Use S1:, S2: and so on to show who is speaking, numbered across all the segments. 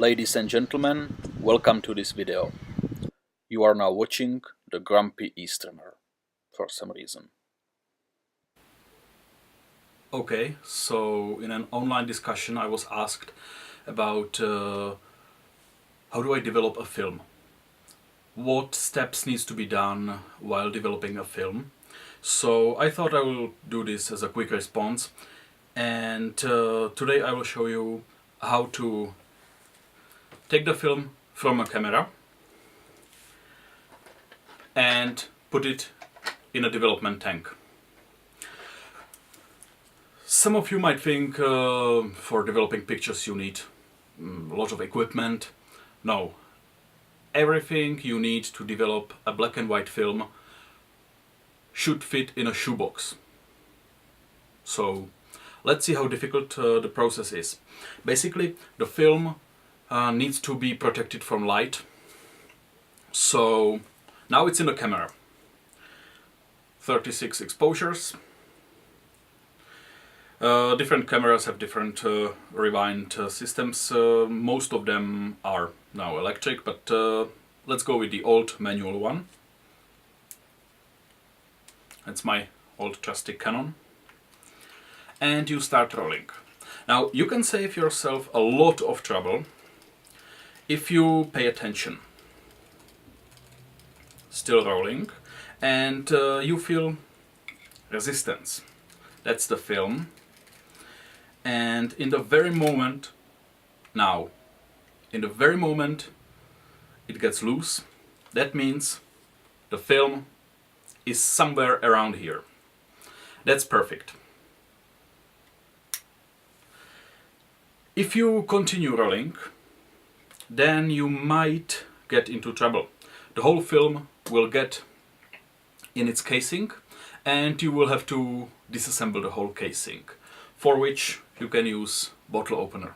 S1: Ladies and gentlemen, welcome to this video. You are now watching the Grumpy Easterner, for some reason.
S2: Okay, so in an online discussion I was asked about how do I develop a film? What steps needs to be done while developing a film? So I thought I will do this as a quick response, and today I will show you how to take the film from a camera and put it in a development tank. Some of you might think for developing pictures you need a lot of equipment. No. Everything you need to develop a black and white film should fit in a shoebox. So let's see how difficult the process is. Basically, the film needs to be protected from light. So now it's in the camera. 36 exposures. Different cameras have different rewind systems. Most of them are now electric, but let's go with the old manual one. That's my old trusty Canon. And you start rolling. Now you can save yourself a lot of trouble if you pay attention. Still rolling, and you feel resistance. That's the film. And in the very moment it gets loose, that means the film is somewhere around here. That's perfect. If you continue rolling, then you might get into trouble. The whole film will get in its casing and you will have to disassemble the whole casing, for which you can use bottle opener.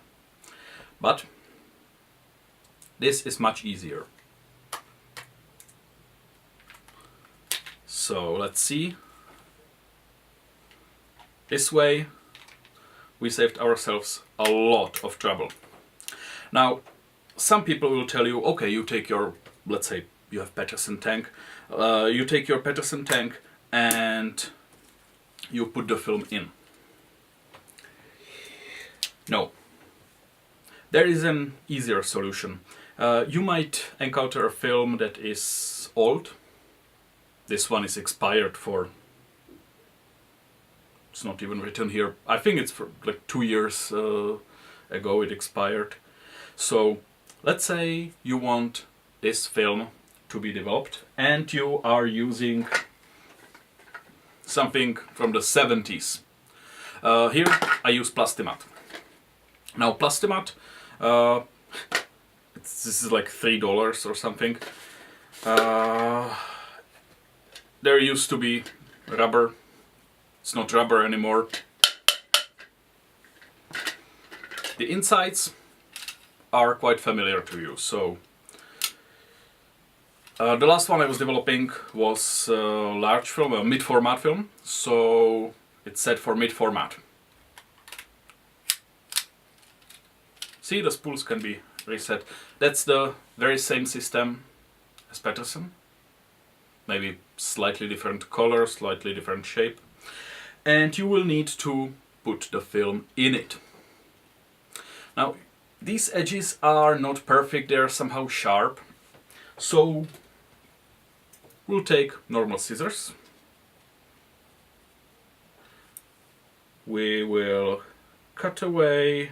S2: But this is much easier. So let's see. This way we saved ourselves a lot of trouble. Now some people will tell you, okay, you take your, let's say you have Peterson tank, you take your Peterson tank and you put the film in. No. There is an easier solution. You might encounter a film that is old. This one is expired for, it's not even written here, I think it's for like 2 years ago it expired. So let's say you want this film to be developed and you are using something from the 70s. Here I use Plastimat. Now Plastimat, this is like $3 or something. There used to be rubber. It's not rubber anymore. The insides are quite familiar to you. So the last one I was developing was large film, a mid-format film. So it's set for mid-format. See, the spools can be reset. That's the very same system as Peterson. Maybe slightly different color, slightly different shape. And you will need to put the film in it. Now, these edges are not perfect, they're somehow sharp. So we'll take normal scissors. We will cut away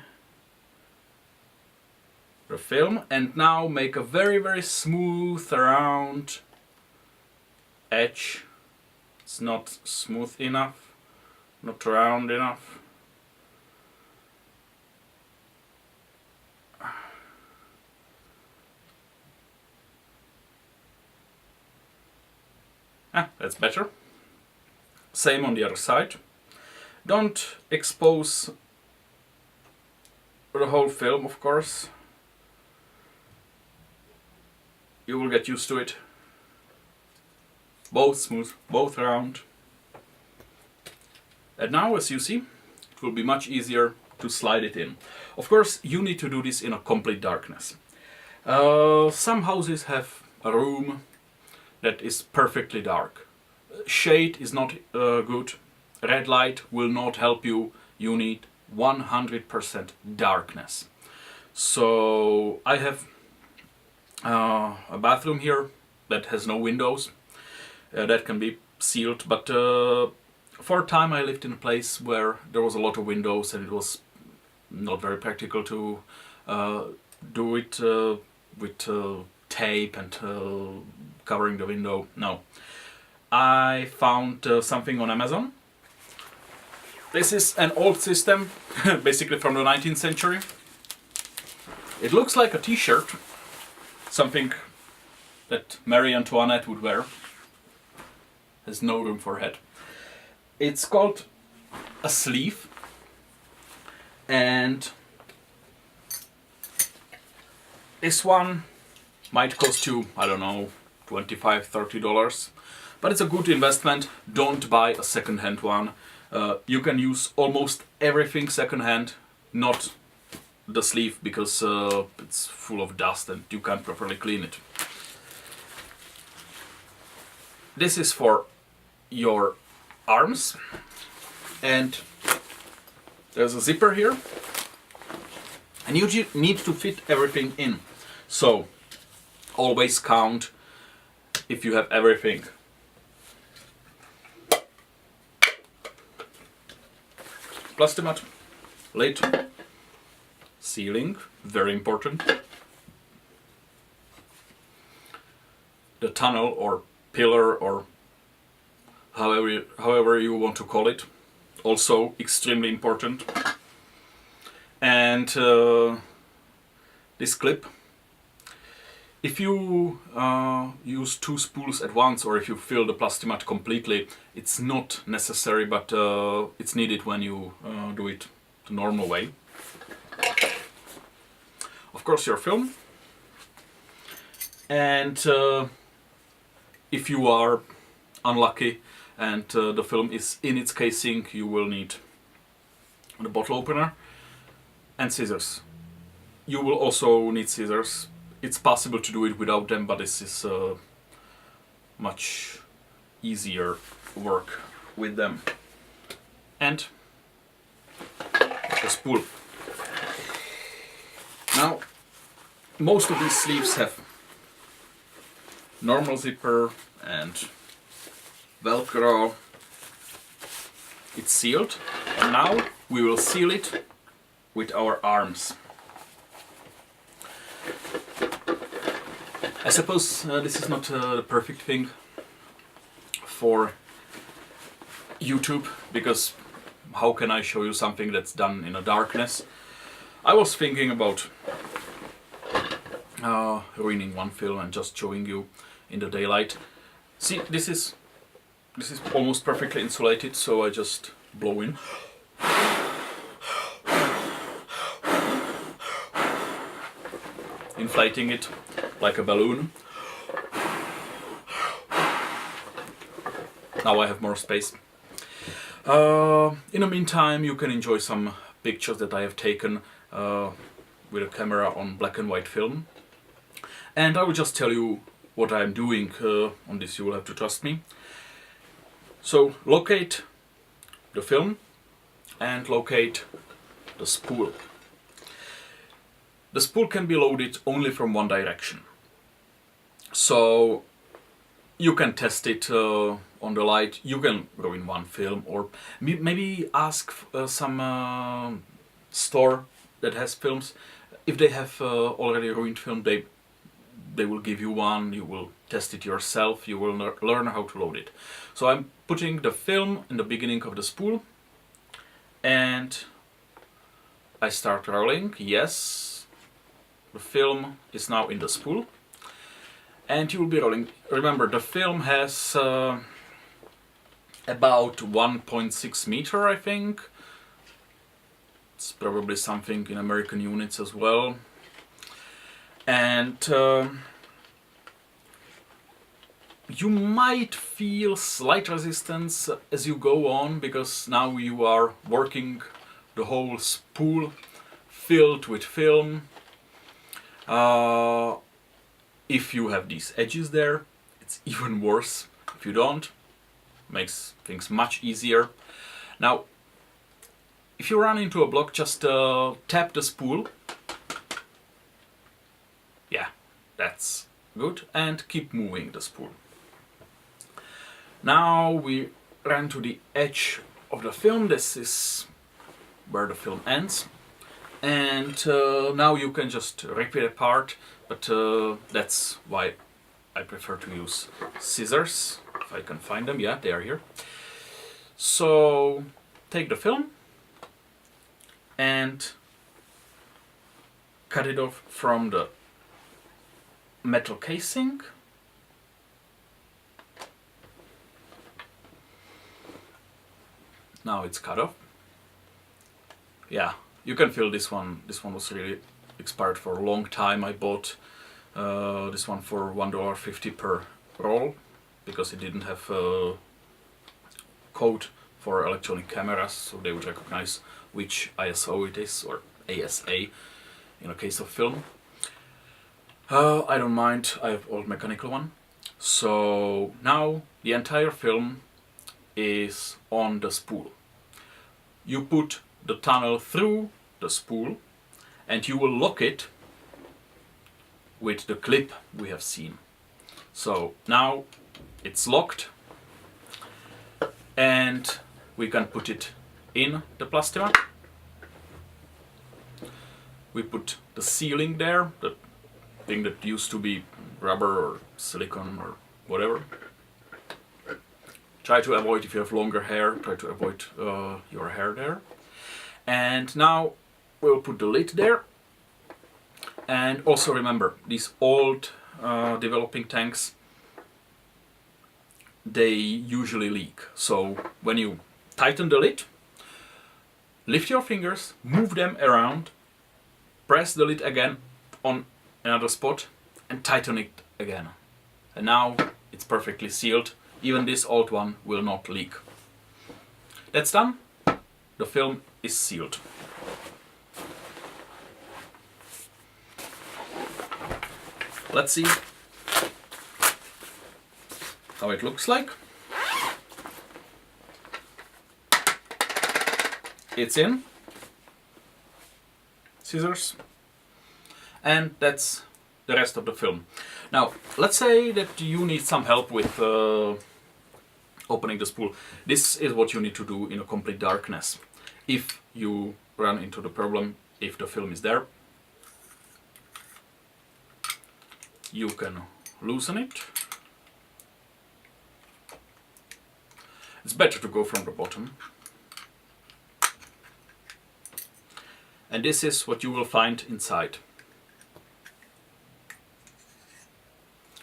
S2: the film and now make a very smooth round edge. It's not smooth enough, not round enough. That's better. Same on the other side. Don't expose the whole film, of course. You will get used to it. Both smooth, both round. And now, as you see, it will be much easier to slide it in. Of course, you need to do this in a complete darkness. Some houses have a room that is perfectly dark. Shade is not good. Red light will not help you. You need 100% darkness. So I have a bathroom here that has no windows. That can be sealed, but for a time I lived in a place where there was a lot of windows and it was not very practical to do it with tape and covering the window. No. I found something on Amazon. This is an old system, basically from the 19th century. It looks like a t-shirt, something that Marie Antoinette would wear. Has no room for head. It's called a sleeve, and this one might cost you, I don't know, $25-30, but it's a good investment. Don't buy a second-hand one. You can use almost everything second-hand, not the sleeve, because it's full of dust and you can't properly clean it. This is for your arms, and there's a zipper here, and you need to fit everything in. So always count if you have everything. Plastimat, lid, ceiling, very important. The tunnel or pillar, or however you want to call it, also extremely important. And this clip, if you use two spools at once, or if you fill the Plastimat completely, it's not necessary, but it's needed when you do it the normal way. Of course, your film, and if you are unlucky and the film is in its casing, you will need the bottle opener and scissors. You will also need scissors. It's possible to do it without them, but this is much easier work with them. And the spool. Now, most of these sleeves have normal zipper and Velcro. It's sealed, and now we will seal it with our arms. I suppose this is not the perfect thing for YouTube, because how can I show you something that's done in the darkness? I was thinking about ruining one film and just showing you in the daylight. See, this is almost perfectly insulated, so I just blow in. Inflating it like a balloon. Now I have more space. In the meantime, you can enjoy some pictures that I have taken with a camera on black and white film. And I will just tell you what I am doing. On this you will have to trust me. So locate the film and locate the spool. The spool can be loaded only from one direction. So you can test it on the light. You can ruin one film, or maybe ask some store that has films. If they have already ruined film, they will give you one. You will test it yourself. You will learn how to load it. So I'm putting the film in the beginning of the spool, and I start rolling. Yes, the film is now in the spool, and you will be rolling. Remember, the film has about 1.6 meter, I think. It's probably something in American units as well. And you might feel slight resistance as you go on, because now you are working the whole spool filled with film. If you have these edges there, it's even worse. If you don't, makes things much easier. Now, if you run into a block, just tap the spool. Yeah, that's good. And keep moving the spool. Now we ran to the edge of the film. This is where the film ends. And now you can just rip it apart, but that's why I prefer to use scissors, if I can find them. Yeah, they are here. So take the film and cut it off from the metal casing. Now it's cut off. Yeah, you can feel this one. This one was really expired for a long time. I bought this one for $1.50 per roll because it didn't have a code for electronic cameras, so they would recognize which ISO it is, or ASA in a case of film. I don't mind, I have old mechanical one. So now the entire film is on the spool. You put the tunnel through the spool and you will lock it with the clip we have seen. So now it's locked and we can put it in the plastima. We put the sealing there, the thing that used to be rubber or silicone or whatever. Try to avoid, if you have longer hair, try to avoid your hair there. And now we'll put the lid there. And also remember, these old developing tanks, they usually leak. So when you tighten the lid, lift your fingers, move them around, press the lid again on another spot and tighten it again. And now it's perfectly sealed. Even this old one will not leak. That's done. The film is sealed. Let's see how it looks like. It's in. Scissors. And that's the rest of the film. Now, let's say that you need some help with opening the spool. This is what you need to do in a complete darkness. If you run into the problem, if the film is there, you can loosen it. It's better to go from the bottom. And this is what you will find inside.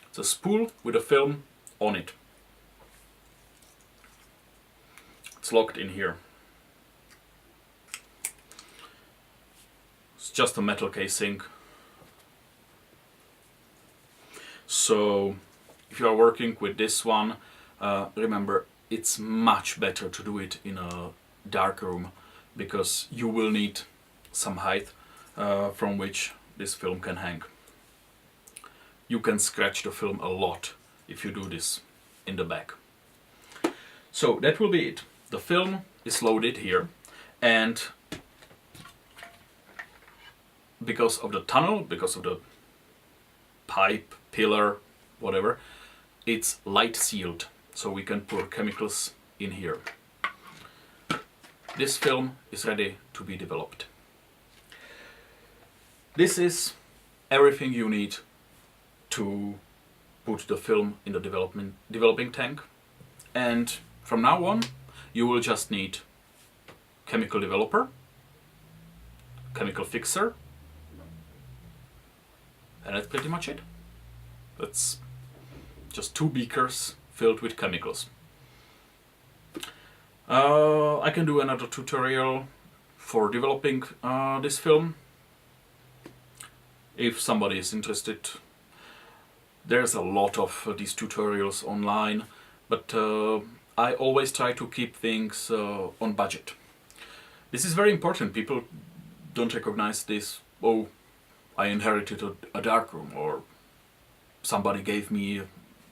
S2: It's a spool with a film on it. It's locked in here. It's just a metal casing. So if you are working with this one, remember it's much better to do it in a dark room because you will need some height from which this film can hang. You can scratch the film a lot if you do this in the back. So that will be it. The film is loaded here, and because of the tunnel, because of the pipe, pillar, whatever, it's light sealed, so we can pour chemicals in here. This film is ready to be developed. This is everything you need to put the film in the developing tank, and from now on you will just need chemical developer, chemical fixer, and that's pretty much it. That's just 2 beakers filled with chemicals. I can do another tutorial for developing this film if somebody is interested. There's a lot of these tutorials online, but I always try to keep things on budget. This is very important. People don't recognize this. Oh, I inherited a darkroom, or somebody gave me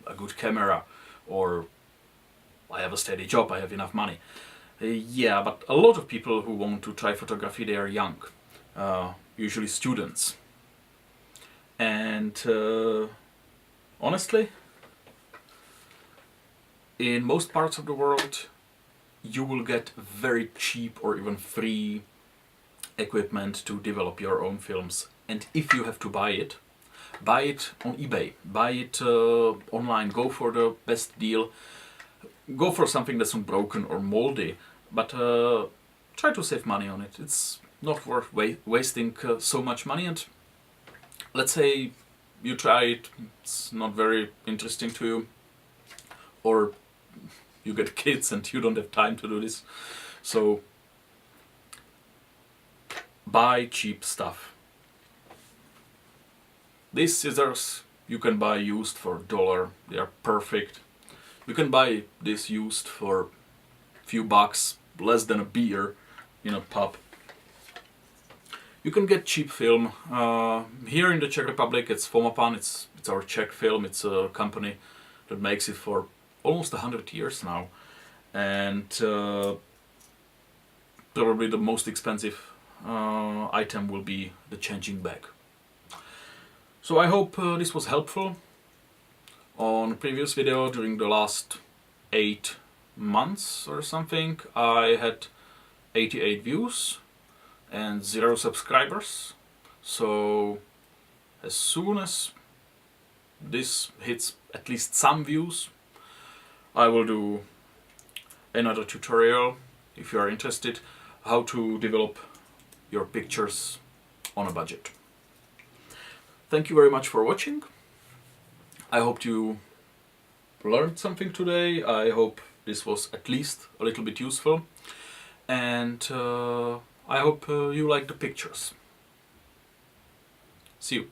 S2: a good camera, or I have a steady job, I have enough money. Yeah, but a lot of people who want to try photography, they are young, usually students. And honestly, in most parts of the world, you will get very cheap or even free equipment to develop your own films. And if you have to buy it on eBay, buy it online, go for the best deal, go for something that's not broken or moldy, but try to save money on it. It's not worth wasting so much money. And let's say you try it, it's not very interesting to you, or you get kids and you don't have time to do this. So buy cheap stuff. These scissors you can buy used for $1. They are perfect. You can buy this used for a few bucks, less than a beer in a pub. You can get cheap film. Here in the Czech Republic it's Fomapan, it's our Czech film. It's a company that makes it for almost 100 years now. And probably the most expensive item will be the changing bag. So I hope this was helpful. On a previous video during the last 8 months or something, I had 88 views and 0 subscribers. So as soon as this hits at least some views, I will do another tutorial, if you are interested, how to develop your pictures on a budget. Thank you very much for watching. I hope you learned something today. I hope this was at least a little bit useful. And I hope you like the pictures. See you.